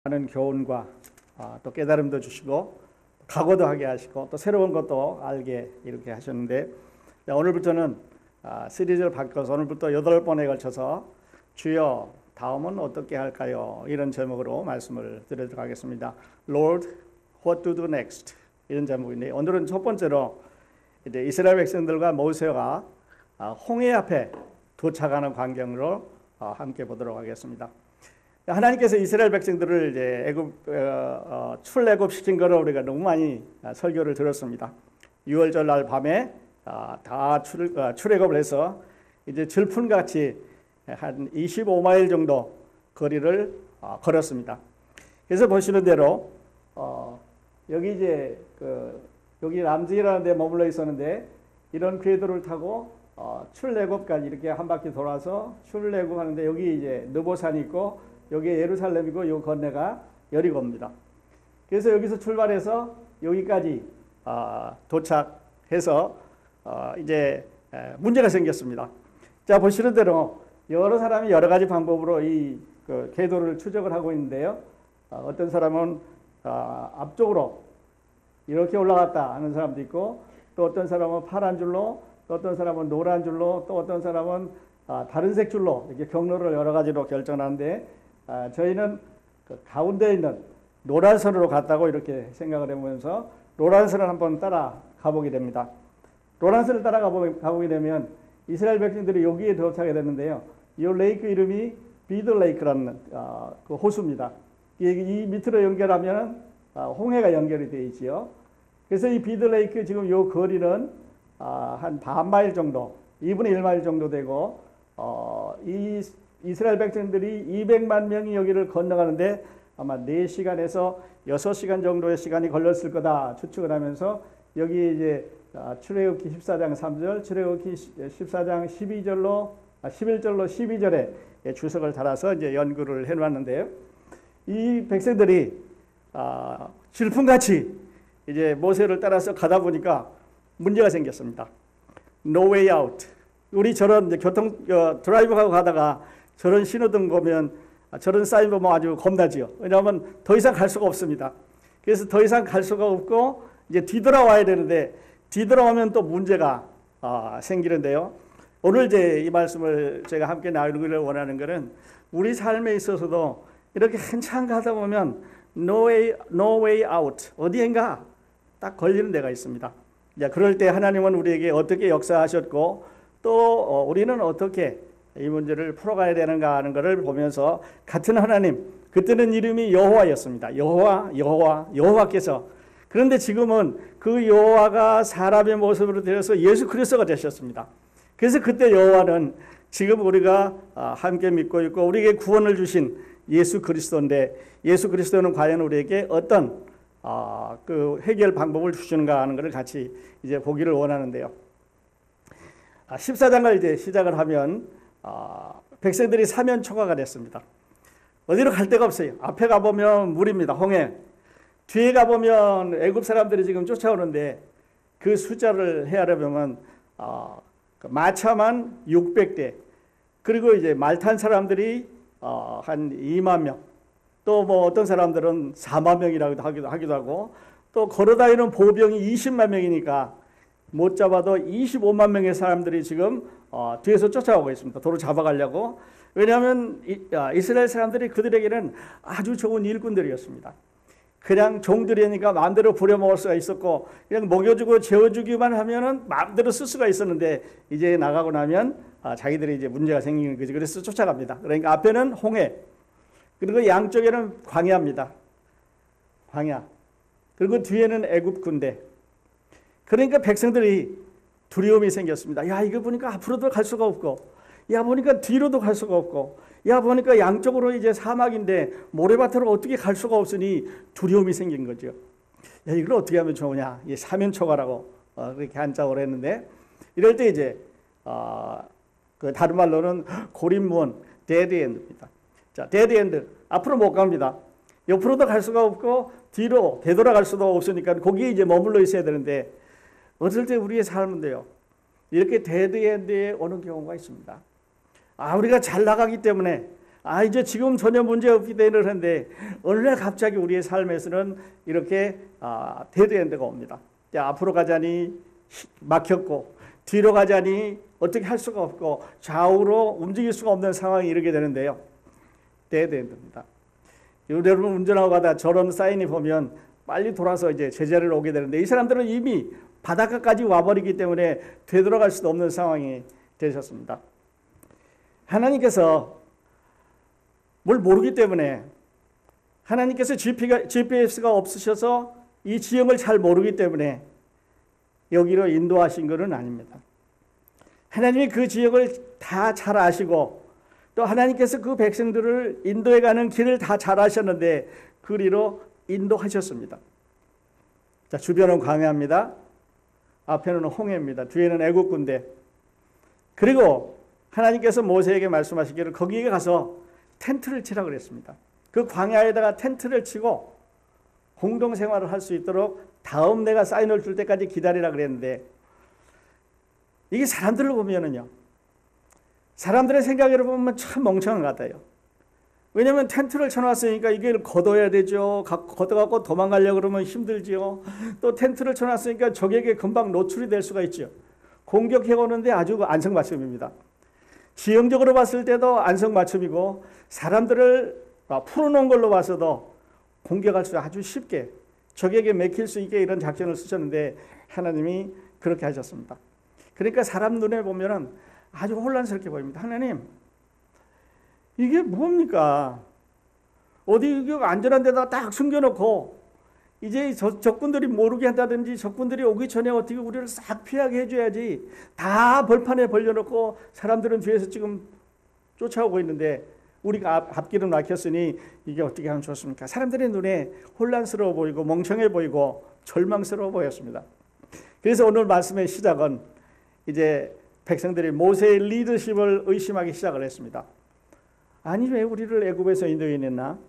많은 교훈과 또 깨달음도 주시고 각오도 하게 하시고 또 새로운 것도 알게 이렇게 하셨는데, 오늘부터는 시리즈를 바꿔서 오늘부터 8번에 걸쳐서 주여 다음은 어떻게 할까요? 이런 제목으로 말씀을 드리도록 하겠습니다. Lord, what to do next? 이런 제목인데, 오늘은 첫 번째로 이제 이스라엘 백성들과 모세가 홍해 앞에 도착하는 광경으로 함께 보도록 하겠습니다. 하나님께서 이스라엘 백성들을 이제 출애굽 시킨 거를 우리가 너무 많이 설교를 들었습니다. 6월절 날 밤에 다 출애굽을 해서 이제 질풍같이 한 25마일 정도 거리를 걸었습니다. 그래서 보시는 대로 여기 이제 여기 남지라는 데 머물러 있었는데, 이런 궤도를 타고 출애굽까지 이렇게 한 바퀴 돌아서 출애굽하는데, 여기 이제 느보산이 있고 여기에 예루살렘이고 요 건너가 여리고입니다. 그래서 여기서 출발해서 여기까지 도착해서 이제 문제가 생겼습니다. 자, 보시는 대로 여러 사람이 여러 가지 방법으로 이 궤도를 추적을 하고 있는데요. 어떤 사람은 앞쪽으로 이렇게 올라갔다 하는 사람도 있고, 또 어떤 사람은 파란 줄로, 또 어떤 사람은 노란 줄로, 또 어떤 사람은 다른 색 줄로 이렇게 경로를 여러 가지로 결정하는데, 저희는 가운데 있는 노란선으로 갔다고 이렇게 생각을 해보면서 노란선을 한번 따라 가보게 됩니다. 노란선을 따라 가보게 되면 이스라엘 백성들이 여기에 도착하게 됐는데요. 이 레이크 이름이 비드 레이크라는 그 호수입니다. 이 밑으로 연결하면 홍해가 연결이 되어 있지요. 그래서 이 비드 레이크 지금 이 거리는 한 반마일 정도, 2분의 1마일 정도 되고, 이 이스라엘 백성들이 200만 명이 여기를 건너가는데 아마 4시간에서 6시간 정도의 시간이 걸렸을 거다 추측을 하면서, 여기 이제 출애굽기 14장 3절, 출애굽기 14장 11절로 12절에 주석을 달아서 이제 연구를 해놨는데요. 이 백성들이 질풍같이 이제 모세를 따라서 가다 보니까 문제가 생겼습니다. No way out. 우리 저런 이제 드라이브하고 가다가 저런 신호등 보면, 저런 사인 보면 아주 겁나지요. 왜냐하면 더 이상 갈 수가 없습니다. 그래서 더 이상 갈 수가 없고 이제 뒤돌아와야 되는데, 뒤돌아오면 또 문제가 생기는데요. 오늘 이제 이 말씀을 제가 함께 나누기를 원하는 것은, 우리 삶에 있어서도 이렇게 한참 가다 보면 no way out, 어디엔가 딱 걸리는 데가 있습니다. 그럴 때 하나님은 우리에게 어떻게 역사하셨고, 또 우리는 어떻게 이 문제를 풀어가야 되는가 하는 것을 보면서, 같은 하나님, 그때는 이름이 여호와였습니다. 여호와께서. 그런데 지금은 그 여호와가 사람의 모습으로 되어서 예수 그리스도가 되셨습니다. 그래서 그때 여호와는 지금 우리가 함께 믿고 있고 우리에게 구원을 주신 예수 그리스도인데, 예수 그리스도는 과연 우리에게 어떤 그 해결 방법을 주시는가 하는 것을 같이 이제 보기를 원하는데요. 14장을 이제 시작을 하면 백성들이 사면초가가 됐습니다. 어디로 갈 데가 없어요. 앞에 가보면 물입니다. 홍해. 뒤에 가보면 애굽 사람들이 지금 쫓아오는데, 그 숫자를 헤아려보면 마차만 600대, 그리고 이제 말 탄 사람들이 한 2만 명, 또 뭐 어떤 사람들은 4만 명이라고 하기도 하고, 또 걸어다니는 보병이 20만 명이니까 못 잡아도 25만 명의 사람들이 지금 뒤에서 쫓아오고 있습니다. 도로 잡아가려고. 왜냐하면 이스라엘 사람들이 그들에게는 아주 좋은 일꾼들이었습니다. 그냥 종들이니까 마음대로 부려먹을 수가 있었고, 그냥 먹여주고 재워주기만 하면은 마음대로 쓸 수가 있었는데, 이제 나가고 나면 자기들이 이제 문제가 생기는 거지. 그래서 쫓아갑니다. 그러니까 앞에는 홍해, 그리고 양쪽에는 광야입니다. 광야. 그리고 뒤에는 애굽 군대. 그러니까 백성들이 두려움이 생겼습니다. 야, 이거 보니까 앞으로도 갈 수가 없고, 야, 보니까 뒤로도 갈 수가 없고, 야, 보니까 양쪽으로 이제 사막인데 모래밭으로 어떻게 갈 수가 없으니 두려움이 생긴 거죠. 야, 이걸 어떻게 하면 좋으냐? 이 사면초가라고 그렇게 한자어를 했는데, 이럴 때 이제 그 다른 말로는 고립무원, 데드엔드입니다. 자, 데드엔드, 앞으로 못 갑니다. 옆으로도 갈 수가 없고 뒤로 되돌아갈 수도 없으니까 거기에 이제 머물러 있어야 되는데, 어떨 때 우리의 삶은데요, 이렇게 데드엔드에 오는 경우가 있습니다. 우리가 잘 나가기 때문에, 이제 지금 전혀 문제 없기 때문에 그런데 어느 날 갑자기 우리의 삶에서는 이렇게 대두된 데가 옵니다. 앞으로 가자니 막혔고 뒤로 가자니 어떻게 할 수가 없고 좌우로 움직일 수가 없는 상황이 이르게 되는데요. 대두됩니다. 여러분 운전하고 가다 저런 사인이 보면 빨리 돌아서 이제 제자리로 오게 되는데 이 사람들은 이미 바닷가까지 와버리기 때문에 되돌아갈 수도 없는 상황이 되셨습니다. 하나님께서 뭘 모르기 때문에 하나님께서 GPS가 없으셔서 이 지형을 잘 모르기 때문에 여기로 인도하신 것은 아닙니다. 하나님이 그 지역을 다 잘 아시고 또 하나님께서 그 백성들을 인도해 가는 길을 다 잘 아셨는데 그리로 인도하셨습니다. 자, 주변은 광야입니다. 앞에는 홍해입니다. 뒤에는 애국군대. 그리고 하나님께서 모세에게 말씀하시기를 거기에 가서 텐트를 치라고 그랬습니다. 그 광야에다가 텐트를 치고 공동생활을 할 수 있도록 다음 내가 사인을 줄 때까지 기다리라 그랬는데 이게 사람들을 보면은요. 사람들의 생각으로 보면 참 멍청한 것 같아요. 왜냐하면 텐트를 쳐놨으니까 이걸 걷어야 되죠. 걷어갖고 도망가려고 그러면 힘들지요. 또 텐트를 쳐놨으니까 적에게 금방 노출이 될 수가 있죠. 공격해오는데 아주 안성맞춤입니다. 지형적으로 봤을 때도 안성맞춤이고 사람들을 풀어놓은 걸로 봐서도 공격할 수 아주 쉽게 적에게 맥힐 수 있게 이런 작전을 쓰셨는데 하나님이 그렇게 하셨습니다. 그러니까 사람 눈에 보면은 아주 혼란스럽게 보입니다. 하나님, 이게 뭡니까? 어디 안전한 데다 딱 숨겨놓고 이제 적군들이 모르게 한다든지 적군들이 오기 전에 어떻게 우리를 싹 피하게 해줘야지 다 벌판에 벌려놓고 사람들은 뒤에서 지금 쫓아오고 있는데 우리가 앞길은 막혔으니 이게 어떻게 하면 좋습니까? 사람들의 눈에 혼란스러워 보이고 멍청해 보이고 절망스러워 보였습니다. 그래서 오늘 말씀의 시작은 이제 백성들이 모세의 리더십을 의심하기 시작을 했습니다. 아니 왜 우리를 애굽에서 인도해냈나?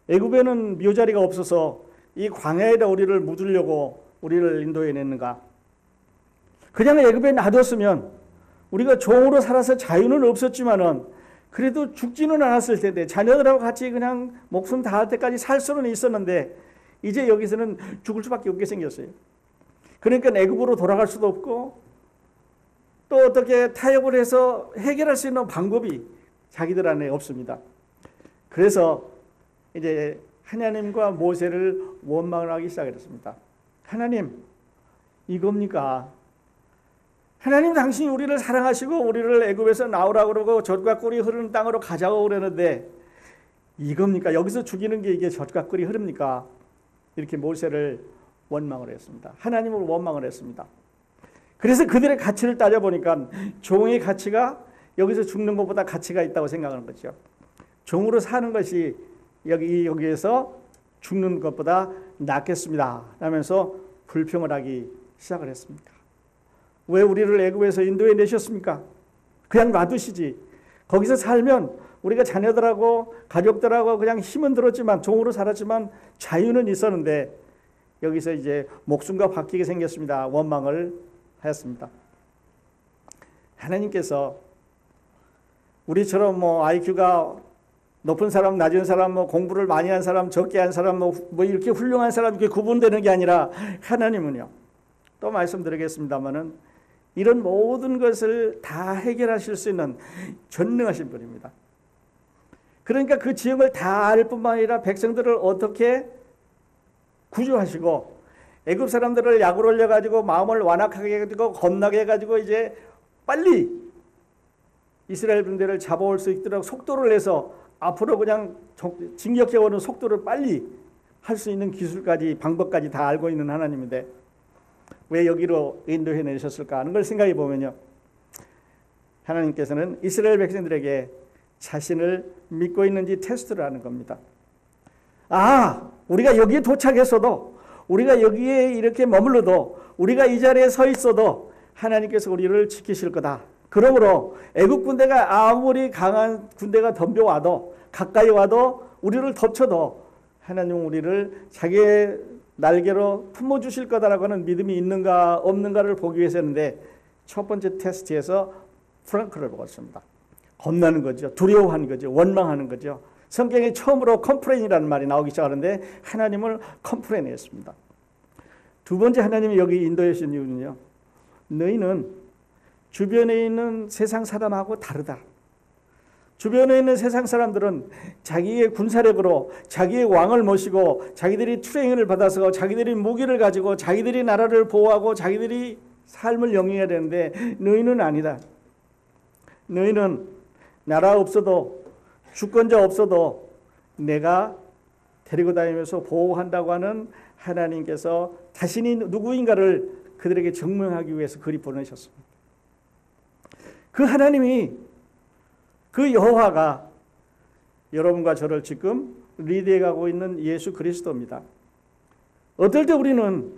애굽에는 묘자리가 없어서 이 광야에다 우리를 묻으려고 우리를 인도해냈는가? 그냥 애굽에 놔뒀으면 우리가 종으로 살아서 자유는 없었지만은 그래도 죽지는 않았을 텐데 자녀들하고 같이 그냥 목숨 다할 때까지 살 수는 있었는데 이제 여기서는 죽을 수밖에 없게 생겼어요. 그러니까 애굽으로 돌아갈 수도 없고 또 어떻게 타협을 해서 해결할 수 있는 방법이 자기들 안에 없습니다. 그래서 이제 하나님과 모세를 원망을 하기 시작했습니다. 하나님, 이겁니까? 하나님 당신이 우리를 사랑하시고 우리를 애굽에서 나오라고 그러고 젖과 꿀이 흐르는 땅으로 가자고 그러는데 이겁니까? 여기서 죽이는 게 이게 젖과 꿀이 흐릅니까? 이렇게 모세를 원망을 했습니다. 하나님을 원망을 했습니다. 그래서 그들의 가치를 따져보니까 종의 가치가 여기서 죽는 것보다 가치가 있다고 생각하는 거죠. 종으로 사는 것이 여기에서 죽는 것보다 낫겠습니다. 라면서 불평을 하기 시작을 했습니다. 왜 우리를 애굽에서 인도해 내셨습니까? 그냥 놔두시지. 거기서 살면 우리가 자녀들하고 가족들하고 그냥 힘은 들었지만 종으로 살았지만 자유는 있었는데 여기서 이제 목숨과 바뀌게 생겼습니다. 원망을 하였습니다. 하나님께서 우리처럼 뭐 IQ가 높은 사람, 낮은 사람, 뭐 공부를 많이 한 사람, 적게 한 사람, 뭐 이렇게 훌륭한 사람 이렇게 구분되는 게 아니라 하나님은요. 또 말씀드리겠습니다만은 이런 모든 것을 다 해결하실 수 있는 전능하신 분입니다. 그러니까 그 지형을 다 알 뿐만 아니라 백성들을 어떻게 구조하시고 애굽 사람들을 약을 올려가지고 마음을 완악하게 해가지고 겁나게 해가지고 이제 빨리 이스라엘 군대를 잡아올 수 있도록 속도를 내서 앞으로 그냥 진격해오는 속도를 빨리 할 수 있는 기술까지 방법까지 다 알고 있는 하나님인데 왜 여기로 인도해 내셨을까 하는 걸 생각해 보면요. 하나님께서는 이스라엘 백성들에게 자신을 믿고 있는지 테스트를 하는 겁니다. 우리가 여기에 도착했어도 우리가 여기에 이렇게 머물러도 우리가 이 자리에 서 있어도 하나님께서 우리를 지키실 거다. 그러므로 애국 군대가 아무리 강한 군대가 덤벼와도 가까이 와도 우리를 덮쳐도 하나님은 우리를 자기의 날개로 품어주실 거다라고 하는 믿음이 있는가 없는가를 보기 위해서 했는데 첫 번째 테스트에서 프랑크를 먹었습니다. 겁나는 거죠. 두려워하는 거죠. 원망하는 거죠. 성경에 처음으로 컴플레인이라는 말이 나오기 시작하는데 하나님을 컴플레인했습니다. 두 번째 하나님이 여기 인도해 주신 이유는요. 너희는 주변에 있는 세상 사람하고 다르다. 주변에 있는 세상 사람들은 자기의 군사력으로 자기의 왕을 모시고 자기들이 트레이닝을 받아서 자기들이 무기를 가지고 자기들이 나라를 보호하고 자기들이 삶을 영위해야 되는데 너희는 아니다. 너희는 나라 없어도 주권자 없어도 내가 데리고 다니면서 보호한다고 하는 하나님께서 자신이 누구인가를 그들에게 증명하기 위해서 그리 보내셨습니다. 그 하나님이 그 여호와가 여러분과 저를 지금 리드해 가고 있는 예수 그리스도입니다. 어떨 때 우리는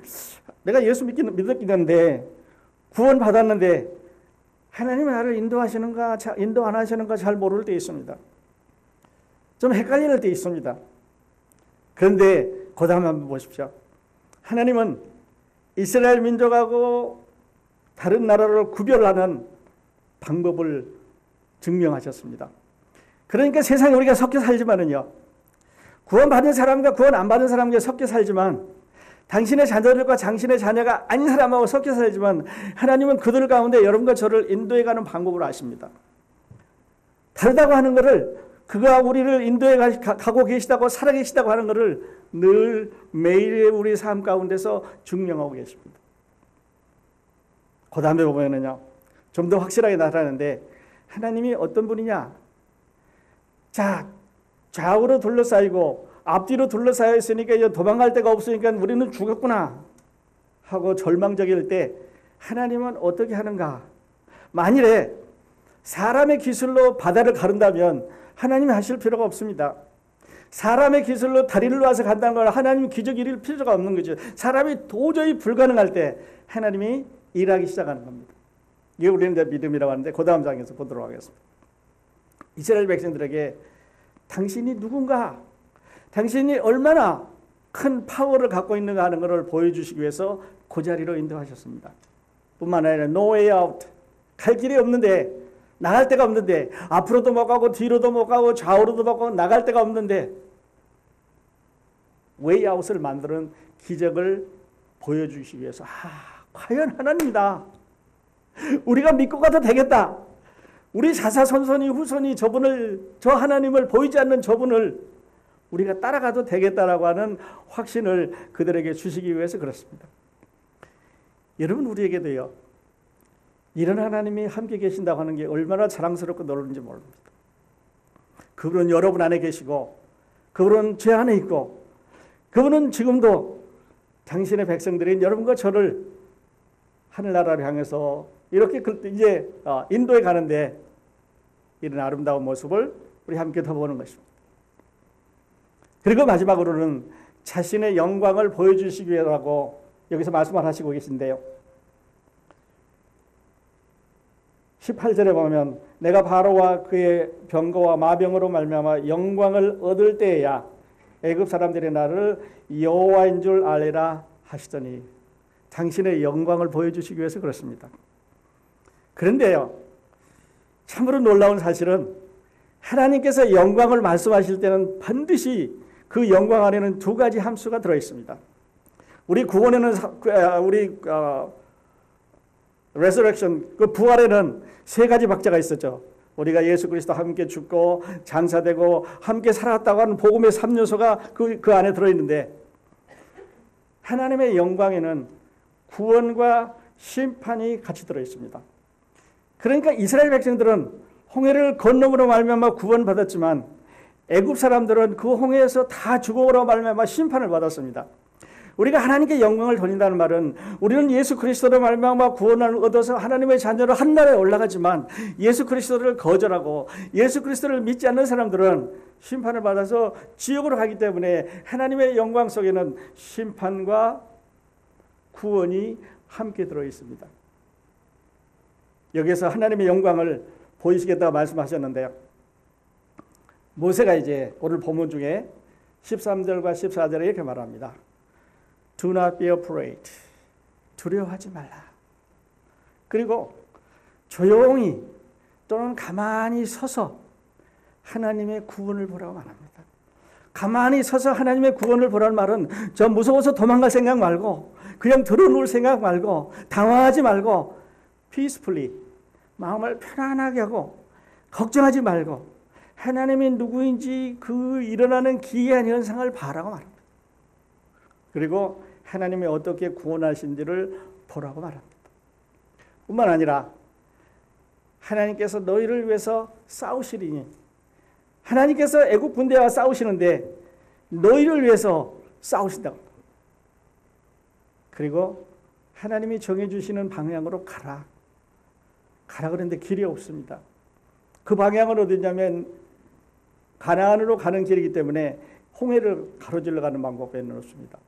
내가 예수 믿었긴 한데 구원 받았는데 하나님이 나를 인도하시는가 인도 안 하시는가 잘 모를 때 있습니다. 좀 헷갈릴 때 있습니다. 그런데 그 다음 한번 보십시오. 하나님은 이스라엘 민족하고 다른 나라를 구별하는 방법을 증명하셨습니다. 그러니까 세상에 우리가 섞여 살지만은요. 구원받은 사람과 구원 안 받은 사람과 섞여 살지만 당신의 자녀들과 당신의 자녀가 아닌 사람하고 섞여 살지만 하나님은 그들 가운데 여러분과 저를 인도해가는 방법을 아십니다. 다르다고 하는 것을 그가 우리를 인도해 가고 계시다고 살아계시다고 하는 것을 늘 매일의 우리 삶 가운데서 증명하고 계십니다. 그 다음에 보면은요. 좀 더 확실하게 나타나는데 하나님이 어떤 분이냐? 자, 좌우로 둘러싸이고 앞뒤로 둘러싸여 있으니까 이제 도망갈 데가 없으니까 우리는 죽었구나 하고 절망적일 때 하나님은 어떻게 하는가? 만일에 사람의 기술로 바다를 가른다면 하나님이 하실 필요가 없습니다. 사람의 기술로 다리를 놔서 간다는 걸 하나님이 기적 일일 필요가 없는 거죠. 사람이 도저히 불가능할 때 하나님이 일하기 시작하는 겁니다. 이게 우리는 이제 믿음이라고 하는데 그 다음 장에서 보도록 하겠습니다. 이스라엘 백성들에게 당신이 누군가, 당신이 얼마나 큰 파워를 갖고 있는가 하는 것을 보여주시기 위해서 그 자리로 인도하셨습니다. 뿐만 아니라 no way out, 갈 길이 없는데, 나갈 데가 없는데, 앞으로도 못 가고 뒤로도 못 가고 좌우로도 못 가고 나갈 데가 없는데 way out을 만드는 기적을 보여주시기 위해서 과연 하나님이다. 우리가 믿고 가도 되겠다. 우리 자사손손이 후손이 저 하나님을 보이지 않는 저분을 우리가 따라가도 되겠다라고 하는 확신을 그들에게 주시기 위해서 그렇습니다. 여러분 우리에게도요. 이런 하나님이 함께 계신다고 하는 게 얼마나 자랑스럽고 놀라운지 모릅니다. 그분은 여러분 안에 계시고 그분은 제 안에 있고 그분은 지금도 당신의 백성들인 여러분과 저를 하늘나라를 향해서 이렇게 이제 인도에 가는데 이런 아름다운 모습을 우리 함께 더 보는 것입니다. 그리고 마지막으로는 자신의 영광을 보여주시기 위해서라고 여기서 말씀을 하시고 계신데요. 18절에 보면 내가 바로와 그의 병거와 마병으로 말미암아 영광을 얻을 때에야 애굽 사람들이 나를 여호와인 줄 알리라 하시더니 당신의 영광을 보여주시기 위해서 그렇습니다. 그런데요. 참으로 놀라운 사실은 하나님께서 영광을 말씀하실 때는 반드시 그 영광 안에는 두 가지 함수가 들어있습니다. 우리 구원에는 우리 레서렉션 그 부활에는 세 가지 박자가 있었죠. 우리가 예수 그리스도와 함께 죽고 장사되고 함께 살았다고 하는 복음의 3요소가 그 안에 들어있는데 하나님의 영광에는 구원과 심판이 같이 들어있습니다. 그러니까 이스라엘 백성들은 홍해를 건너므로 말미암아 구원받았지만 애굽 사람들은 그 홍해에서 다 죽어오라 말미암아 심판을 받았습니다. 우리가 하나님께 영광을 돌린다는 말은 우리는 예수 그리스도로 말미암아 구원을 얻어서 하나님의 자녀로 한나라에 올라가지만 예수 그리스도를 거절하고 예수 그리스도를 믿지 않는 사람들은 심판을 받아서 지옥으로 가기 때문에 하나님의 영광 속에는 심판과 구원이 함께 들어 있습니다. 여기서 하나님의 영광을 보이시겠다고 말씀하셨는데요. 모세가 이제 오늘 본문 중에 13절과 14절에 이렇게 말합니다. Do not be afraid. 두려워하지 말라. 그리고 조용히 또는 가만히 서서 하나님의 구원을 보라고 말합니다. 가만히 서서 하나님의 구원을 보라는 말은 저 무서워서 도망갈 생각 말고 그냥 들어놓을 생각 말고 당황하지 말고 peacefully 마음을 편안하게 하고 걱정하지 말고 하나님이 누구인지 그 일어나는 기이한 현상을 바라고 말합니다. 그리고 하나님이 어떻게 구원하신지를 보라고 말합니다. 뿐만 아니라 하나님께서 너희를 위해서 싸우시리니 하나님께서 애국 군대와 싸우시는데 너희를 위해서 싸우신다고. 그리고 하나님이 정해주시는 방향으로 가라. 가라 그랬는데 길이 없습니다. 그 방향은 어디냐면 가나안으로 가는 길이기 때문에 홍해를 가로질러 가는 방법에는 없습니다.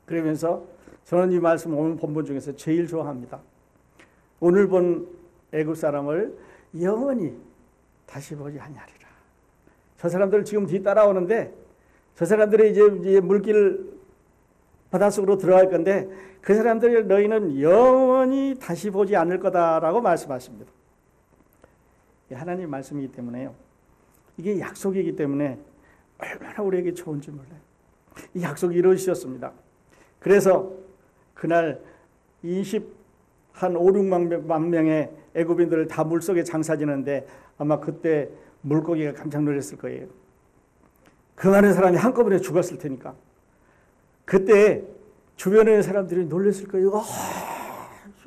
그러면서 저는 이 말씀 오늘 본문 중에서 제일 좋아합니다. 오늘 본 애국 사람을 영원히 다시 보지 아니하리라. 저 사람들 지금 뒤따라오는데 저 사람들이 이제 물길 바닷속으로 들어갈 건데 그 사람들을 너희는 영원히 다시 보지 않을 거다라고 말씀하십니다. 하나님 말씀이기 때문에요. 이게 약속이기 때문에 얼마나 우리에게 좋은지 몰라요. 이 약속이 이루어지셨습니다. 그래서 그날 5, 6만 명의 애굽인들을 다 물속에 장사지는데 아마 그때 물고기가 깜짝 놀랐을 거예요. 그 많은 사람이 한꺼번에 죽었을 테니까. 그때 주변에 있는 사람들이 놀랐을 거예요.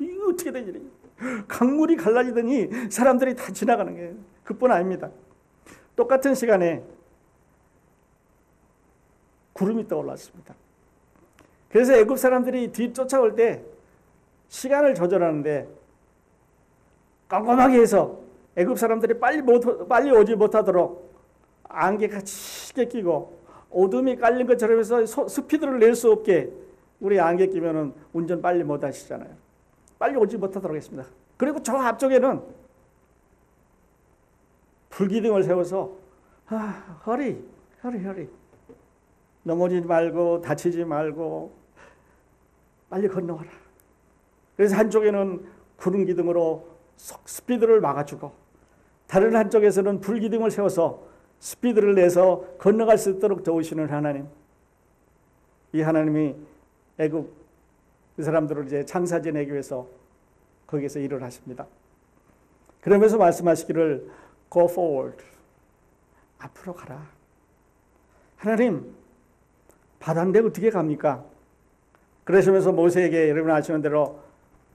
이거 어떻게 된 일이냐. 강물이 갈라지더니 사람들이 다 지나가는 거예요. 그뿐 아닙니다. 똑같은 시간에 구름이 떠올랐습니다. 그래서 애굽 사람들이 뒤쫓아올 때 시간을 조절하는데 깜깜하게 해서 애굽 사람들이 빨리 오지 못하도록 안개가 짙게 끼고 어둠이 깔린 것처럼 해서 스피드를 낼 수 없게 우리 안개 끼면은 운전 빨리 못 하시잖아요. 빨리 오지 못하도록 했습니다. 그리고 저 앞쪽에는 불기둥을 세워서 허리 넘어지지 말고 다치지 말고 빨리 건너와라. 그래서 한쪽에는 구름 기둥으로 스피드를 막아주고 다른 한쪽에서는 불기둥을 세워서 스피드를 내서 건너갈 수 있도록 도우시는 하나님. 이 하나님이 애굽 그 사람들을 이제 장사 지내기 위해서 거기에서 일을 하십니다. 그러면서 말씀하시기를 Go forward. 앞으로 가라. 하나님, 바다인데 어떻게 갑니까? 그러시면서 모세에게 여러분 아시는 대로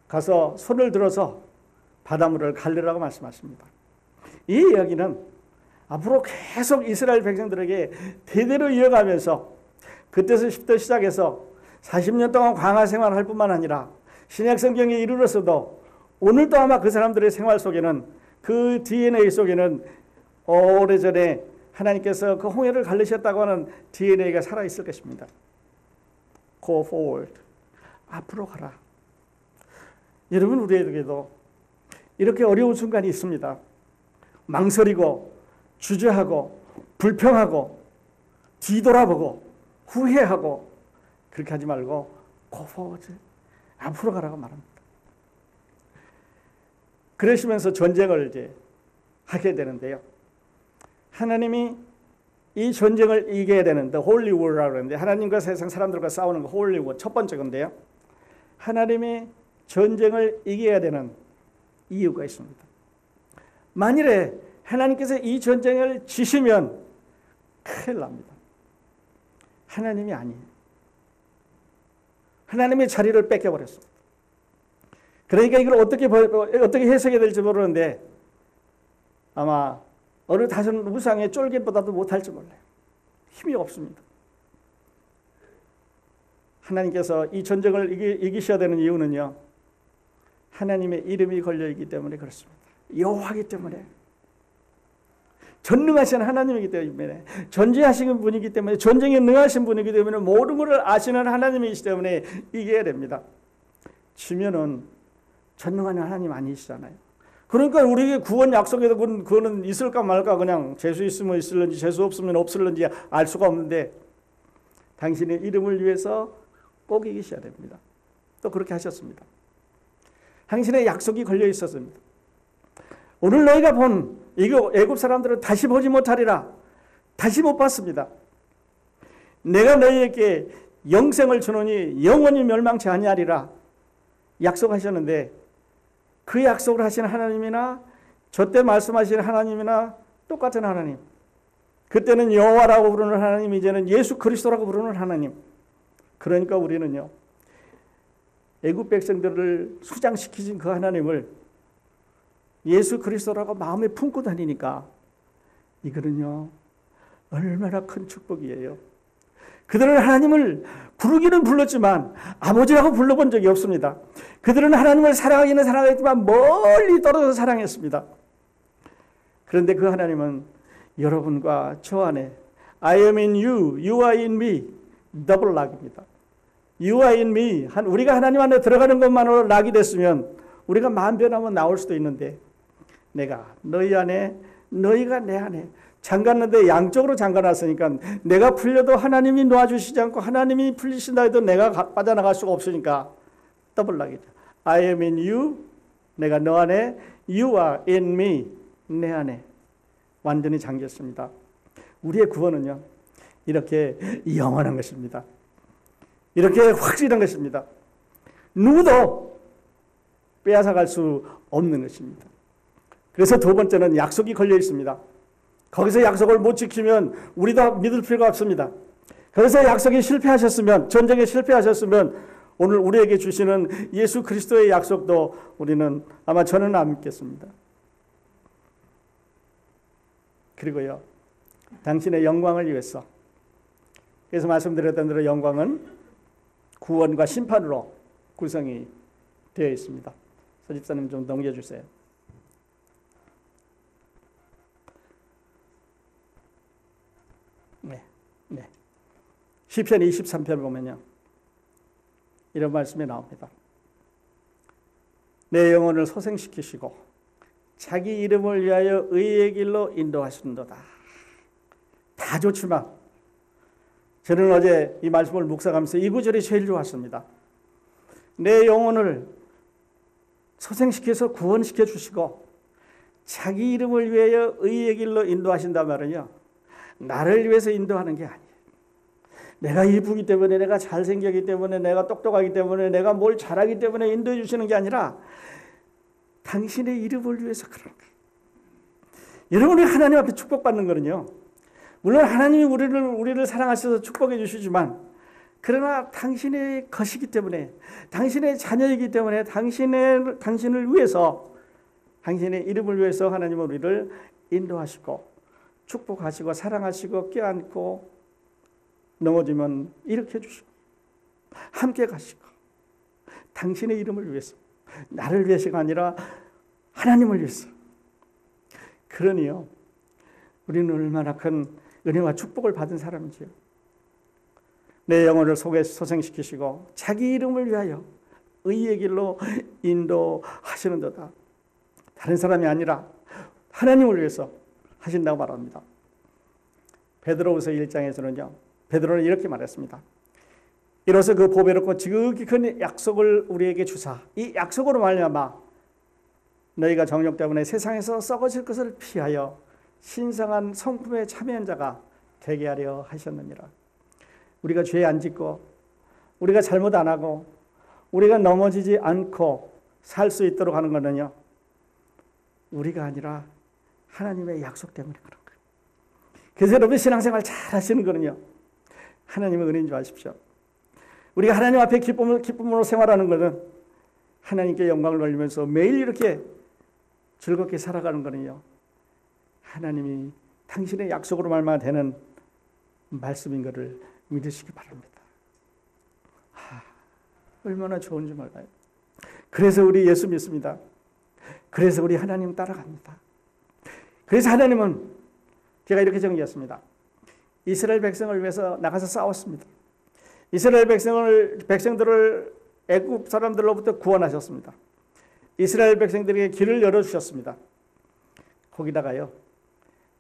가서 손을 들어서 바닷물을 갈르라고 말씀하십니다. 이 이야기는 앞으로 계속 이스라엘 백성들에게 대대로 이어가면서 그때서부터 시작해서 40년 동안 광야 생활을 할 뿐만 아니라 신약 성경에 이르렀어도 오늘도 아마 그 사람들의 생활 속에는 그 DNA 속에는 오래전에 하나님께서 그 홍해를 갈르셨다고 하는 DNA가 살아있을 것입니다. Go forward. 앞으로 가라. 여러분 우리에게도 이렇게 어려운 순간이 있습니다. 망설이고 주저하고 불평하고 뒤돌아보고 후회하고 그렇게 하지 말고 Go forward. 앞으로 가라고 말합니다. 그러시면서 전쟁을 이제 하게 되는데요. 하나님이 이 전쟁을 이겨야 되는데 홀리 워라고 하는데 하나님과 세상 사람들과 싸우는 거 홀리 워 첫 번째 건데요. 하나님이 전쟁을 이겨야 되는 이유가 있습니다. 만일에 하나님께서 이 전쟁을 지시면 큰일 납니다. 하나님이 아니에요. 하나님의 자리를 뺏겨버렸습니다. 그러니까 이걸 어떻게 해석해야 될지 모르는데 아마 어느 다른 우상의 쫄깃보다도 못할지 몰라요. 힘이 없습니다. 하나님께서 이 전쟁을 이기셔야 되는 이유는요. 하나님의 이름이 걸려있기 때문에 그렇습니다. 여호와이기 때문에 전능하신 하나님이기 때문에 전쟁하시는 분이기 때문에 전쟁에 능하신 분이기 때문에 모든 것을 아시는 하나님이시기 때문에 이겨야 됩니다. 지면은 전능한 하나님 아니시잖아요. 그러니까 우리에게 구원 약속에도 그거는 있을까 말까 그냥 재수 있으면 있을런지 재수 없으면 없을런지 알 수가 없는데 당신의 이름을 위해서 꼭 이기셔야 됩니다. 또 그렇게 하셨습니다. 당신의 약속이 걸려 있었습니다. 오늘 너희가 본 애굽 사람들은 다시 보지 못하리라. 다시 못 봤습니다. 내가 너희에게 영생을 주노니 영원히 멸망치 아니하리라 약속하셨는데, 그 약속을 하신 하나님이나 저때 말씀하신 하나님이나 똑같은 하나님. 그때는 여호와라고 부르는 하나님, 이제는 예수 그리스도라고 부르는 하나님. 그러니까 우리는요, 애굽 백성들을 수장시키신 그 하나님을 예수 그리스도라고 마음에 품고 다니니까 이거는요 얼마나 큰 축복이에요. 그들은 하나님을 부르기는 불렀지만 아버지라고 불러본 적이 없습니다. 그들은 하나님을 사랑하기는 사랑했지만 멀리 떨어져서 사랑했습니다. 그런데 그 하나님은 여러분과 저 안에 I am in you, you are in me, 더블 락입니다. You are in me. 우리가 하나님 안에 들어가는 것만으로 락이 됐으면 우리가 마음 변하면 나올 수도 있는데, 내가 너희 안에, 너희가 내 안에 잠갔는데 양쪽으로 잠가놨으니까 내가 풀려도 하나님이 놓아주시지 않고 하나님이 풀리신다 해도 내가 빠져나갈 수가 없으니까 더블 락이죠. I am in you, 내가 너 안에, you are in me, 내 안에 완전히 잠겼습니다. 우리의 구원은요 이렇게 영원한 것입니다. 이렇게 확실한 것입니다. 누구도 빼앗아갈 수 없는 것입니다. 그래서 두 번째는 약속이 걸려 있습니다. 거기서 약속을 못 지키면 우리도 믿을 필요가 없습니다. 거기서 약속이 실패하셨으면, 전쟁에 실패하셨으면 오늘 우리에게 주시는 예수 그리스도의 약속도 우리는 아마 저는 안 믿겠습니다. 그리고요, 당신의 영광을 위해서, 그래서 말씀드렸던 대로 영광은 구원과 심판으로 구성이 되어 있습니다. 서집사님 좀 넘겨주세요. 네. 시편 23편 보면요 이런 말씀이 나옵니다. 내 영혼을 소생시키시고 자기 이름을 위하여 의의 길로 인도하시는도다. 다 좋지만 저는 어제 이 말씀을 묵상하면서 이 구절이 제일 좋았습니다. 내 영혼을 소생시켜서 구원시켜 주시고 자기 이름을 위하여 의의 길로 인도하신단 말은요, 나를 위해서 인도하는 게 아니에요. 내가 이쁘기 때문에, 내가 잘생겼기 때문에, 내가 똑똑하기 때문에, 내가 뭘 잘하기 때문에 인도해 주시는 게 아니라 당신의 이름을 위해서 그런 거예요. 여러분이 하나님 앞에 축복받는 거는요, 물론 하나님이 우리를 사랑하셔서 축복해 주시지만, 그러나 당신의 것이기 때문에, 당신의 자녀이기 때문에, 당신을 위해서, 당신의 이름을 위해서 하나님은 우리를 인도하시고 축복하시고 사랑하시고 껴안고 넘어지면 일으켜 주시고 함께 가시고, 당신의 이름을 위해서, 나를 위해서가 아니라 하나님을 위해서. 그러니요, 우리는 얼마나 큰 은혜와 축복을 받은 사람이지요. 내 영혼을 소생시키시고 자기 이름을 위하여 의의 길로 인도하시는도다. 다른 사람이 아니라 하나님을 위해서 하신다고 말합니다. 베드로후서 1장에서는요, 베드로는 이렇게 말했습니다. 이로써 그 보배롭고 지극히 큰 약속을 우리에게 주사, 이 약속으로 말미암아 너희가 정욕 때문에 세상에서 썩어질 것을 피하여 신성한 성품에 참여한 자가 되게 하려 하셨느니라. 우리가 죄 안 짓고, 우리가 잘못 안 하고, 우리가 넘어지지 않고 살 수 있도록 하는 것은요, 우리가 아니라 하나님의 약속 때문에 그런 거예요. 그래서 여러분 신앙생활 잘 하시는 거는요, 하나님의 은혜인 줄 아십시오. 우리가 하나님 앞에 기쁨으로 생활하는 것은 하나님께 영광을 돌리면서 매일 이렇게 즐겁게 살아가는 거는요, 하나님이 당신의 약속으로 말만 되는 말씀인 것을 믿으시기 바랍니다. 얼마나 좋은지 몰라요. 그래서 우리 예수 믿습니다. 그래서 우리 하나님 따라갑니다. 그래서 하나님은, 제가 이렇게 정리했습니다. 이스라엘 백성을 위해서 나가서 싸웠습니다. 이스라엘 백성들을 애굽 사람들로부터 구원하셨습니다. 이스라엘 백성들에게 길을 열어주셨습니다. 거기다가요,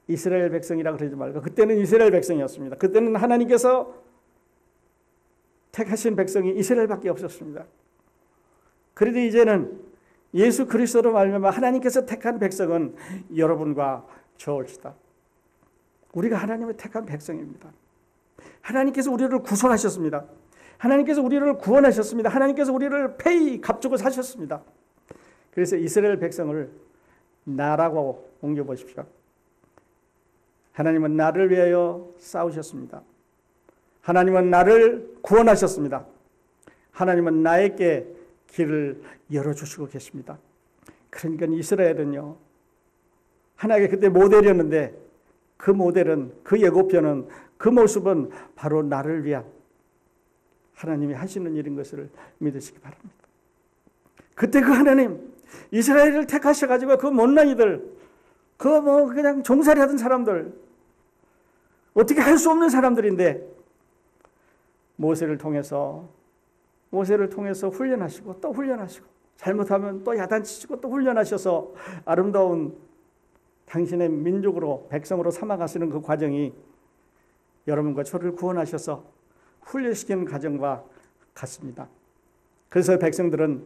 이스라엘 백성이라 그러지 말고, 그때는 이스라엘 백성이었습니다. 그때는 하나님께서 택하신 백성이 이스라엘밖에 없었습니다. 그래도 이제는 예수 그리스도로 말미암아 하나님께서 택한 백성은 여러분과 저올지다. 우리가 하나님의 택한 백성입니다. 하나님께서 우리를 구속하셨습니다. 하나님께서 우리를 구원하셨습니다. 하나님께서 우리를 페이 값주고 사셨습니다. 그래서 이스라엘 백성을 나라고 옮겨보십시오. 하나님은 나를 위하여 싸우셨습니다. 하나님은 나를 구원하셨습니다. 하나님은 나에게 길을 열어주시고 계십니다. 그러니까 이스라엘은요, 하나님의 그때 모델이었는데 그 모델은, 그 예고편은, 그 모습은 바로 나를 위한 하나님이 하시는 일인 것을 믿으시기 바랍니다. 그때 그 하나님, 이스라엘을 택하셔가지고 그 못난이들, 그냥 종살이 하던 사람들, 어떻게 할 수 없는 사람들인데 모세를 통해서 훈련하시고 또 훈련하시고, 잘못하면 또 야단치시고 또 훈련하셔서 아름다운 당신의 민족으로, 백성으로 삼아가시는 그 과정이 여러분과 저를 구원하셔서 훈련시키는 과정과 같습니다. 그래서 백성들은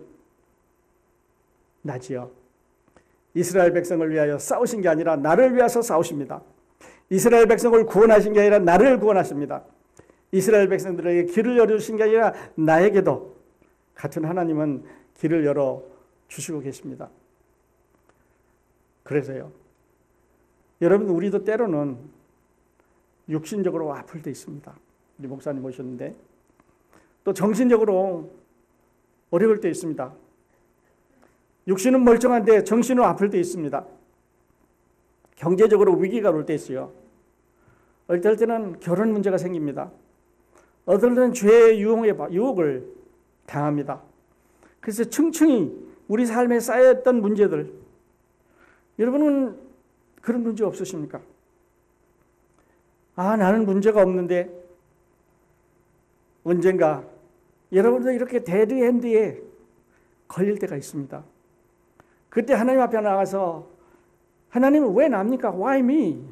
나지요, 이스라엘 백성을 위하여 싸우신 게 아니라 나를 위해서 싸우십니다. 이스라엘 백성을 구원하신 게 아니라 나를 구원하십니다. 이스라엘 백성들에게 길을 열어주신 게 아니라 나에게도 같은 하나님은 길을 열어주시고 계십니다. 그래서요, 여러분, 우리도 때로는 육신적으로 아플 때 있습니다. 우리 목사님 오셨는데, 또 정신적으로 어려울 때 있습니다. 육신은 멀쩡한데 정신은 아플 때 있습니다. 경제적으로 위기가 올 때 있어요. 어떨 때는 결혼 문제가 생깁니다. 어떨 때는 죄의 유혹을 당합니다. 그래서 층층이 우리 삶에 쌓였던 문제들, 여러분은 그런 문제 없으십니까? 나는 문제가 없는데, 언젠가 여러분도 이렇게 데드엔드에 걸릴 때가 있습니다. 그때 하나님 앞에 나가서 하나님은 왜 납니까? Why me?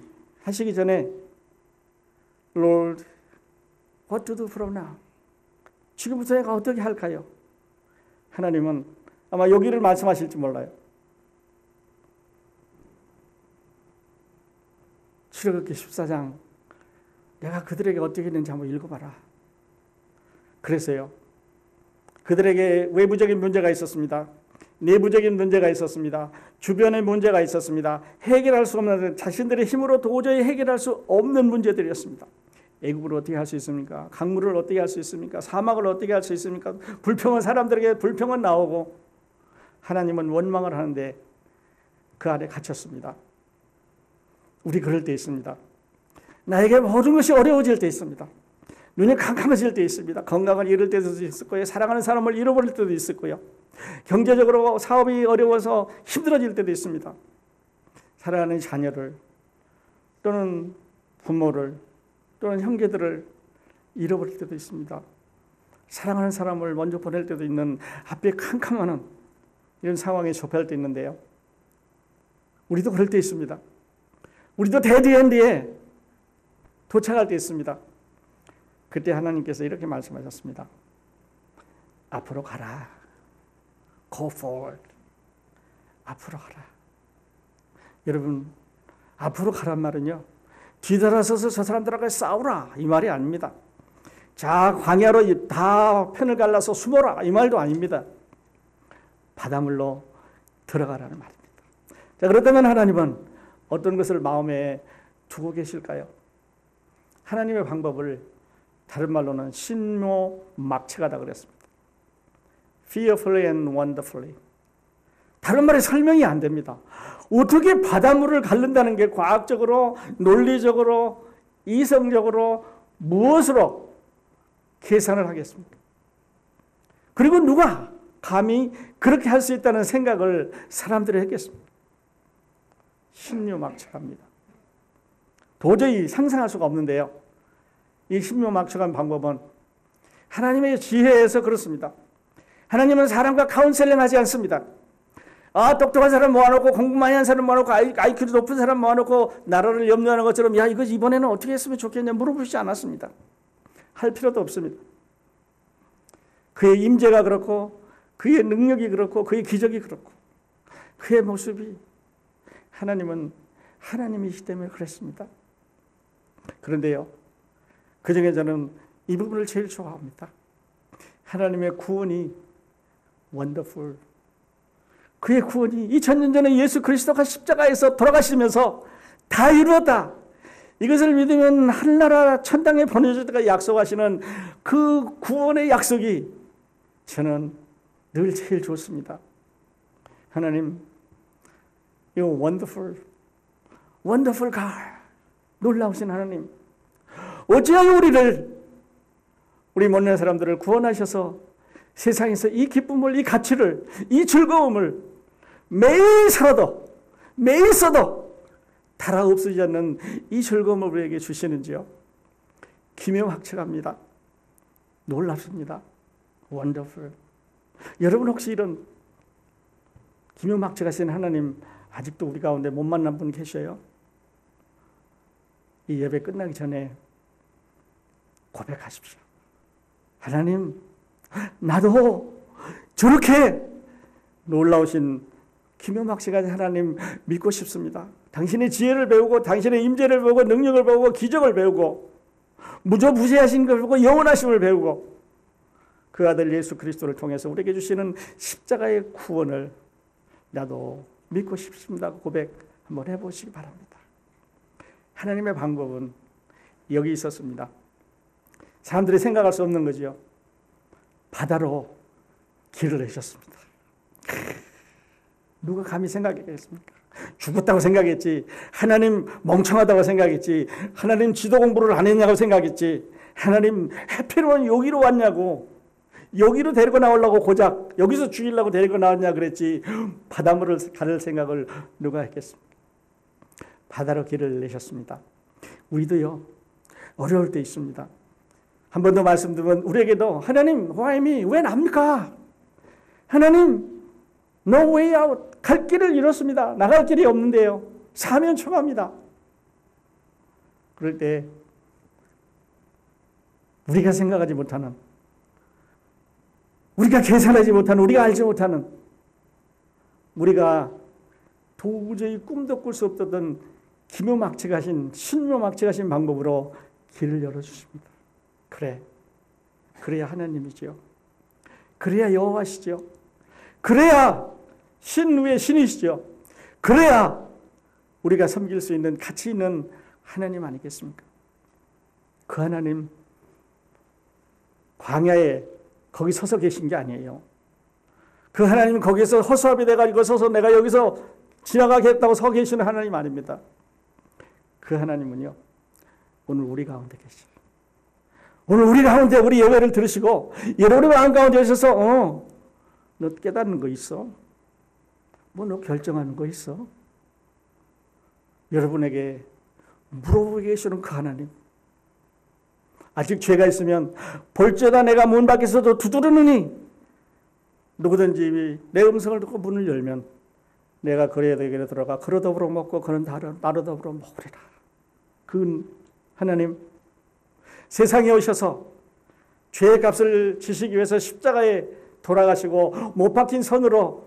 하시기 전에 Lord, what to do from now? 지금부터 내가 어떻게 할까요? 하나님은 아마 여기를 말씀하실지 몰라요. 출애굽기 14장, 내가 그들에게 어떻게 했는지 한번 읽어봐라. 그래서요, 그들에게 외부적인 문제가 있었습니다. 내부적인 문제가 있었습니다. 주변의 문제가 있었습니다. 해결할 수 없는, 자신들의 힘으로 도저히 해결할 수 없는 문제들이었습니다. 애국을 어떻게 할 수 있습니까? 강물을 어떻게 할 수 있습니까? 사막을 어떻게 할 수 있습니까? 불평은, 사람들에게 불평은 나오고, 하나님은 원망을 하는데 그 안에 갇혔습니다. 우리 그럴 때 있습니다. 나에게 모든 것이 어려워질 때 있습니다. 눈이 캄캄해질 때 있습니다. 건강을 잃을 때도 있을 거예요. 사랑하는 사람을 잃어버릴 때도 있을 거예요. 경제적으로 사업이 어려워서 힘들어질 때도 있습니다. 사랑하는 자녀를, 또는 부모를, 또는 형제들을 잃어버릴 때도 있습니다. 사랑하는 사람을 먼저 보낼 때도 있는, 앞에 캄캄한 이런 상황에 접할 때 있는데요, 우리도 그럴 때 있습니다. 우리도 데드엔드에 도착할 때 있습니다. 그때 하나님께서 이렇게 말씀하셨습니다. 앞으로 가라. Go forward. 앞으로 가라. 여러분, 앞으로 가란 말은요, 뒤돌아서서 저 사람들하고 싸우라, 이 말이 아닙니다. 자, 광야로 다 편을 갈라서 숨어라, 이 말도 아닙니다. 바닷물로 들어가라는 말입니다. 자, 그렇다면 하나님은 어떤 것을 마음에 두고 계실까요? 하나님의 방법을 다른 말로는 신묘막측하다 그랬습니다. Fearfully and wonderfully. 다른 말에 설명이 안 됩니다. 어떻게 바닷물을 가른다는 게 과학적으로, 논리적으로, 이성적으로 무엇으로 계산을 하겠습니까? 그리고 누가 감히 그렇게 할 수 있다는 생각을 사람들이 했겠습니까? 신묘막측합니다. 도저히 상상할 수가 없는데요, 이 신묘막측한 방법은 하나님의 지혜에서 그렇습니다. 하나님은 사람과 카운셀링 하지 않습니다. 똑똑한 사람 모아놓고, 공부 많이 한 사람 모아놓고, IQ도 높은 사람 모아놓고 나라를 염려하는 것처럼, 야, 이거 이번에는 어떻게 했으면 좋겠냐 물어보시지 않았습니다. 할 필요도 없습니다. 그의 임재가 그렇고, 그의 능력이 그렇고, 그의 기적이 그렇고, 그의 모습이 하나님은 하나님이시기 때문에 그랬습니다. 그런데요, 그중에 저는 이 부분을 제일 좋아합니다. 하나님의 구원이 원더풀. 그의 구원이 2000년 전에 예수 그리스도가 십자가에서 돌아가시면서 다 이루었다. 이것을 믿으면 하늘나라 천당에 보내주다가 약속하시는 그 구원의 약속이 저는 늘 제일 좋습니다. 하나님, 이 원더풀 가 놀라우신 하나님, 어찌하여 우리 못난 사람들을 구원하셔서 세상에서 이 기쁨을, 이 가치를, 이 즐거움을 매일 살아도, 매일 써도 달아 없어지지 않는 이 즐거움을 우리에게 주시는지요. 기묘학책합니다. 놀랍습니다. 원더풀. 여러분 혹시 이런 기묘학책하신 하나님 아직도 우리 가운데 못 만난 분 계셔요? 이 예배 끝나기 전에 고백하십시오. 하나님, 나도 저렇게 놀라우신 기묘막시가지 하나님 믿고 싶습니다. 당신의 지혜를 배우고 당신의 임재를 배우고 능력을 배우고 기적을 배우고 무저무시하신 걸 배우고 영원하심을 배우고 그 아들 예수 그리스도를 통해서 우리에게 주시는 십자가의 구원을 나도 믿고 싶습니다. 고백 한번 해보시기 바랍니다. 하나님의 방법은 여기 있었습니다. 사람들이 생각할 수 없는 거죠. 바다로 길을 내셨습니다. 누가 감히 생각했겠습니까? 죽었다고 생각했지. 하나님 멍청하다고 생각했지. 하나님 지도 공부를 안 했냐고 생각했지. 하나님 해피로운 여기로 왔냐고. 여기로 데리고 나오려고 고작 여기서 죽이려고 데리고 나왔냐 그랬지. 바닷물을 가를 생각을 누가 했겠습니까? 바다로 길을 내셨습니다. 우리도요, 어려울 때 있습니다. 한 번 더 말씀드리면 우리에게도 하나님, why me? 왜 납니까? 하나님, no way out. 갈 길을 잃었습니다. 나갈 길이 없는데요. 사면 초가입니다. 그럴 때 우리가 생각하지 못하는, 우리가 계산하지 못하는, 우리가 알지 못하는, 우리가 도저히 꿈도 꿀 수 없었던 기묘막측하신, 신묘막측하신 방법으로 길을 열어주십니다. 그래야 하나님이죠. 그래야 여호와시죠. 그래야 신 위의 신이시죠. 그래야 우리가 섬길 수 있는 가치 있는 하나님 아니겠습니까? 그 하나님 광야에 거기 서서 계신 게 아니에요. 그 하나님은 거기서 허수아비 돼가지고 서서 내가 여기서 지나가겠다고 서 계시는 하나님 아닙니다. 그 하나님은요, 오늘 우리 가운데 계시죠. 오늘 우리 가운데 우리 예배를 들으시고 여러분의 마음 가운데 오셔서 너 깨닫는 거 있어? 뭐 너 결정하는 거 있어? 여러분에게 물어보고 계시는 그 하나님, 아직 죄가 있으면 볼지어다 내가 문 밖에서도 두드리느니 누구든지 내 음성을 듣고 문을 열면 내가 그에게 들어가 그로 더불어 먹고 그는 나로 더불어 먹으리라. 그 하나님, 세상에 오셔서 죄의 값을 지시기 위해서 십자가에 돌아가시고 못 박힌 손으로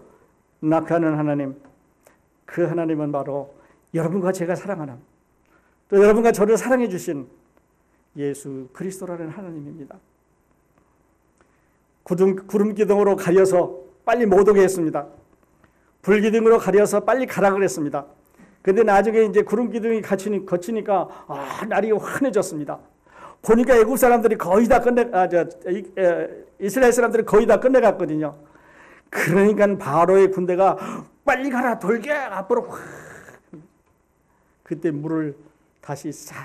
낙하는 하나님, 그 하나님은 바로 여러분과 제가 사랑하는, 또 여러분과 저를 사랑해 주신 예수 그리스도라는 하나님입니다. 구름 기둥으로 가려서 빨리 못 오게 했습니다. 불 기둥으로 가려서 빨리 가라 그랬습니다. 근데 나중에 이제 구름 기둥이 거치니까 날이 환해졌습니다. 보니까 애굽 사람들이 거의 다 이스라엘 사람들이 거의 다 끝내갔거든요. 그러니까 바로의 군대가 빨리 가라, 돌게 앞으로 확. 그때 물을 다시 싹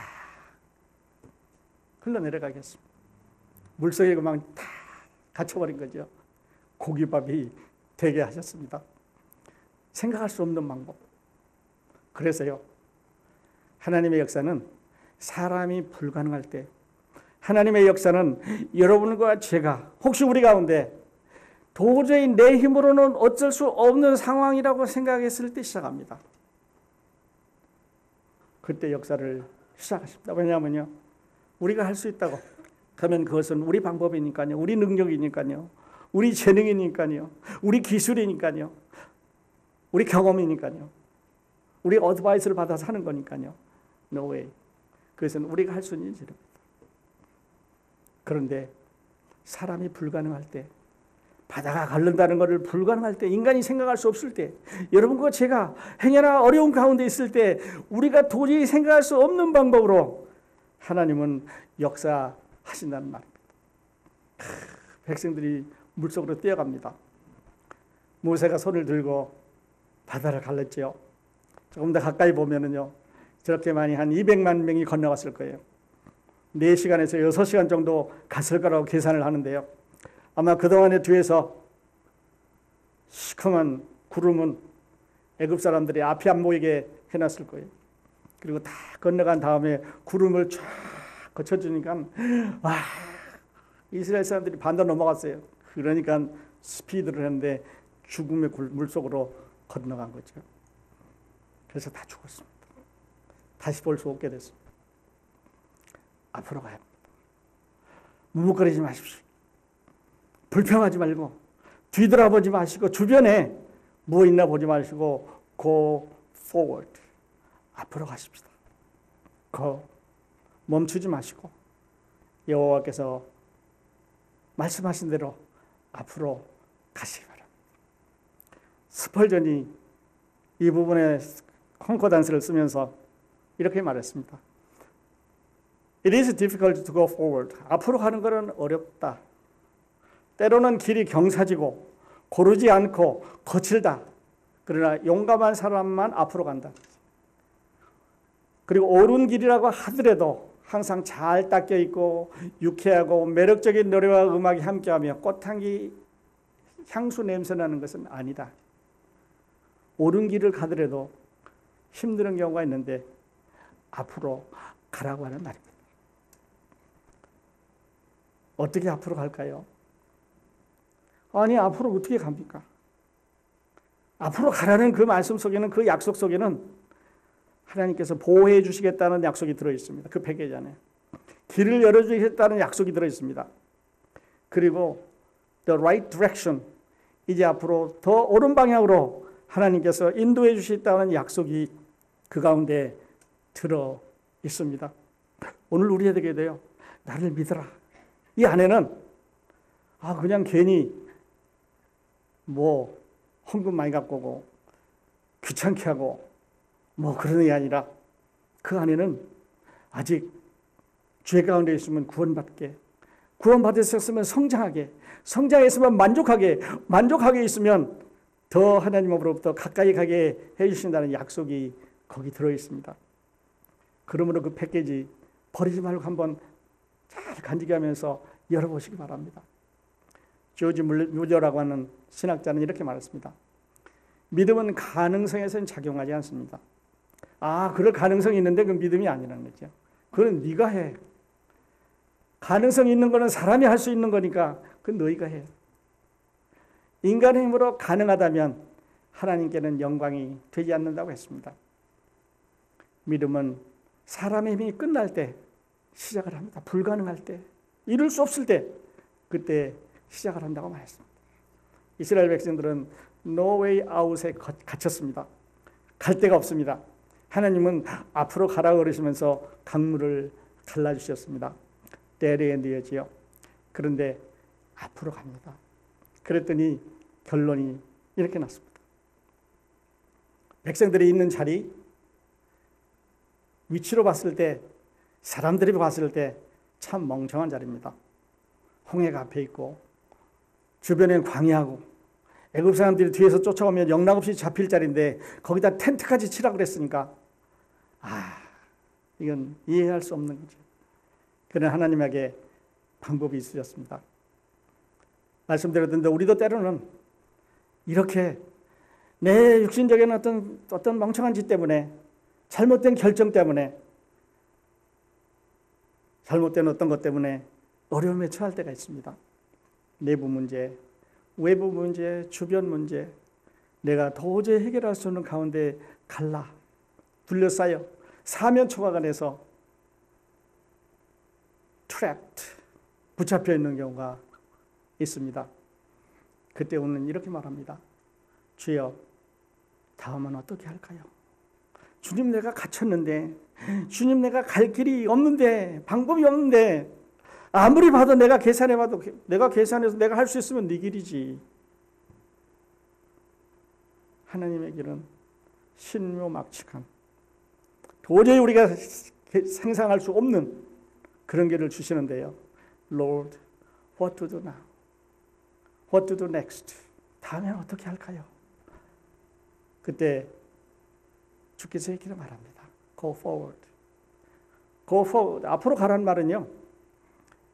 흘러내려가겠습니다. 물속에 그만 다 갇혀버린 거죠. 고기밥이 되게 하셨습니다. 생각할 수 없는 방법. 그래서요, 하나님의 역사는 사람이 불가능할 때, 하나님의 역사는 여러분과 제가 혹시 우리 가운데 도저히 내 힘으로는 어쩔 수 없는 상황이라고 생각했을 때 시작합니다. 그때 역사를 시작하십니다. 왜냐하면요, 우리가 할 수 있다고 하면 그것은 우리 방법이니까요, 우리 능력이니까요, 우리 재능이니까요, 우리 기술이니까요. 우리 경험이니까요. 우리 어드바이스를 받아서 하는 거니까요. No way. 그것은 우리가 할 수 있는 일입니다. 그런데 사람이 불가능할 때, 바다가 가른다는 것을 불가능할 때, 인간이 생각할 수 없을 때, 여러분과 제가 행여나 어려운 가운데 있을 때 우리가 도저히 생각할 수 없는 방법으로 하나님은 역사하신다는 말입니다. 백성들이 물속으로 뛰어갑니다. 모세가 손을 들고 바다를 갈랐죠. 조금 더 가까이 보면은요, 저렇게 많이 한 200만 명이 건너갔을 거예요. 4시간에서 6시간 정도 갔을 거라고 계산을 하는데요. 아마 그동안에 뒤에서 시커먼 구름은 애굽 사람들이 앞이 안 보이게 해놨을 거예요. 그리고 다 건너간 다음에 구름을 쫙 거쳐주니까 와, 이스라엘 사람들이 반도 넘어갔어요. 그러니까 스피드를 했는데 죽음의 물속으로 건너간 거죠. 그래서 다 죽었습니다. 다시 볼 수 없게 됐습니다. 앞으로 가야 합니다. 무뭇거리지 마십시오. 불평하지 말고 뒤돌아보지 마시고 주변에 뭐 있나 보지 마시고 go forward. 앞으로 가십시다. 멈추지 마시고 여호와께서 말씀하신 대로 앞으로 가시기 바랍니다. 스펄전이 이 부분에 콩코단스를 쓰면서 이렇게 말했습니다. It is difficult to go forward. 앞으로 가는 것은 어렵다. 때로는 길이 경사지고 고르지 않고 거칠다. 그러나 용감한 사람만 앞으로 간다. 그리고 옳은 길이라고 하더라도 항상 잘 닦여 있고 유쾌하고 매력적인 노래와 음악이 함께하며 꽃향기 향수 냄새 나는 것은 아니다. 옳은 길을 가더라도 힘든 경우가 있는데 앞으로 가라고 하는 말입니다. 어떻게 앞으로 갈까요? 아니, 앞으로 어떻게 갑니까? 앞으로 가라는 그 말씀 속에는, 그 약속 속에는 하나님께서 보호해 주시겠다는 약속이 들어있습니다. 그 패키지 안에. 길을 열어주시겠다는 약속이 들어있습니다. 그리고 the right direction, 이제 앞으로 더 옳은 방향으로 하나님께서 인도해 주시겠다는 약속이 그 가운데 들어있습니다. 오늘 우리 해야 돼요. 나를 믿어라. 이 안에는 그냥 괜히 뭐 헌금 많이 갖고 오고 귀찮게 하고 뭐 그런 게 아니라 그 안에는 아직 죄 가운데 있으면 구원받게, 구원받으셨으면 성장했으면 만족하게 있으면 더 하나님으로부터 가까이 가게 해주신다는 약속이 거기 들어있습니다. 그러므로 그 패키지 버리지 말고 한번 잘 간직히 하면서 열어보시기 바랍니다. 조지 뮤저라고 하는 신학자는 이렇게 말했습니다. 믿음은 가능성에서는 작용하지 않습니다. 그럴 가능성이 있는데 그건 믿음이 아니라는 거죠. 그건 네가 해. 가능성이 있는 거는 사람이 할 수 있는 거니까 그건 너희가 해. 인간의 힘으로 가능하다면 하나님께는 영광이 되지 않는다고 했습니다. 믿음은 사람의 힘이 끝날 때 시작을 합니다. 불가능할 때, 이룰 수 없을 때, 그때 시작을 한다고 말했습니다. 이스라엘 백성들은 no way out에 갇혔습니다. 갈 데가 없습니다. 하나님은 앞으로 가라 그러시면서 강물을 갈라주셨습니다. 데드엔드였지요. 그런데 앞으로 갑니다. 그랬더니 결론이 이렇게 났습니다. 백성들이 있는 자리, 위치로 봤을 때, 사람들이 봤을 때 참 멍청한 자리입니다. 홍해가 앞에 있고 주변엔 광야하고 애굽 사람들이 뒤에서 쫓아오면 영락없이 잡힐 자리인데 거기다 텐트까지 치라 그랬으니까 이건 이해할 수 없는 거죠. 그러나 하나님에게 방법이 있으셨습니다. 말씀드렸는데 우리도 때로는 이렇게 내 육신적인 어떤 멍청한 짓 때문에, 잘못된 결정 때문에, 잘못된 어떤 것 때문에 어려움에 처할 때가 있습니다. 내부 문제, 외부 문제, 주변 문제, 내가 도저히 해결할 수 없는 가운데 둘러싸여 사면 초가가 돼서 trapped, 붙잡혀 있는 경우가 있습니다. 그때 오늘 이렇게 말합니다. 주여, 다음은 어떻게 할까요? 주님, 내가 갇혔는데, 주님, 내가 갈 길이 없는데, 방법이 없는데, 아무리 봐도 내가 계산해봐도 내가 계산해서 내가 할 수 있으면 네 길이지. 하나님의 길은 신묘막측한, 도저히 우리가 상상할 수 없는 그런 길을 주시는데요. Lord, what to do now? What to do next? 다음엔 어떻게 할까요? 그때 주께서 이렇게 말합니다. Go forward. Go forward. 앞으로 가라는 말은요,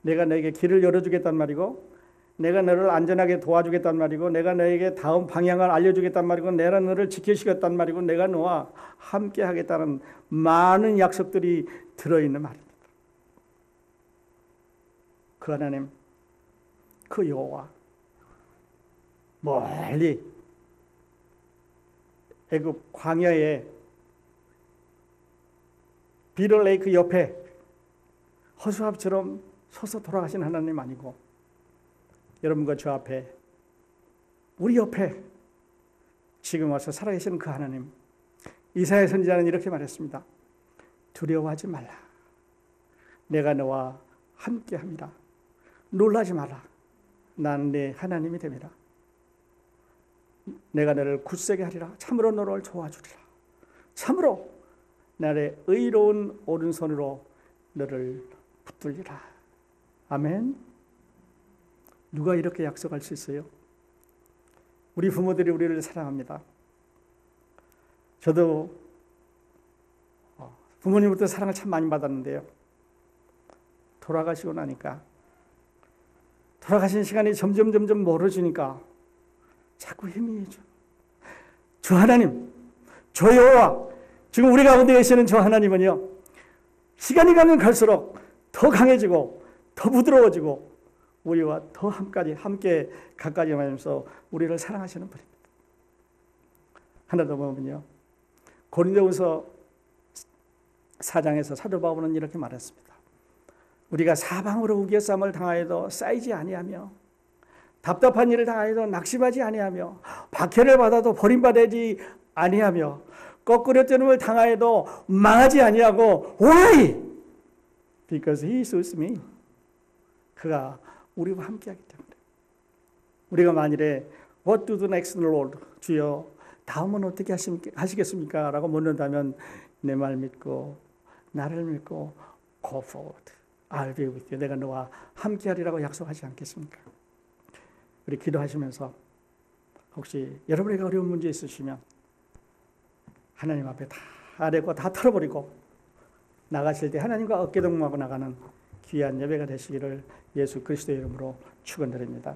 내가 너에게 길을 열어주겠다는 말이고, 내가 너를 안전하게 도와주겠다는 말이고, 내가 너에게 다음 방향을 알려주겠다는 말이고, 내가 너를 지켜주겠다는 말이고, 내가 너와 함께 하겠다는 많은 약속들이 들어있는 말입니다. 그 하나님, 그 여호와, 멀리 애굽 광야에 비럴 레이크 옆에 허수아비처럼 서서 돌아가신 하나님 아니고, 여러분과 저 앞에, 우리 옆에 지금 와서 살아계시는 그 하나님. 이사야 선지자는 이렇게 말했습니다. 두려워하지 말라. 내가 너와 함께합니다. 놀라지 마라. 난 네 하나님이 됨이라. 내가 너를 굳세게 하리라. 참으로 너를 도와주리라. 참으로 나의 의로운 오른손으로 너를 붙들리라. 아멘. 누가 이렇게 약속할 수 있어요? 우리 부모들이 우리를 사랑합니다. 저도 부모님부터 사랑을 참 많이 받았는데요. 돌아가시고 나니까, 돌아가신 시간이 점점 멀어지니까 자꾸 희미해져. 저 하나님, 저 여호와, 지금 우리 가운데 계시는 저 하나님은요, 시간이 가면 갈수록 더 강해지고 더 부드러워지고 우리와 더 함께 가까이 하면서 우리를 사랑하시는 분입니다. 하나 더 보면요, 고린도후서 4장에서 사도 바울은 이렇게 말했습니다. 우리가 사방으로 우겨쌈을 당하여도 쌓이지 아니하며, 답답한 일을 당하여도 낙심하지 아니하며, 박해를 받아도 버림받지 아니하며, 거꾸로 뜨는 을 당하여도 망하지 아니하고. Why? Because He is with me. 그가 우리와 함께하기 때문에. 우리가 만일에 What do the next, Lord? 주여, 다음은 어떻게 하시겠습니까? 라고 묻는다면 내 말 믿고, 나를 믿고 Go forward. I'll be with you. 내가 너와 함께하리라고 약속하지 않겠습니까? 우리 기도하시면서 혹시 여러분에게 어려운 문제 있으시면 하나님 앞에 다 아뢰고 다 털어버리고 나가실 때 하나님과 어깨동무하고 나가는 귀한 예배가 되시기를 예수 그리스도의 이름으로 축원드립니다.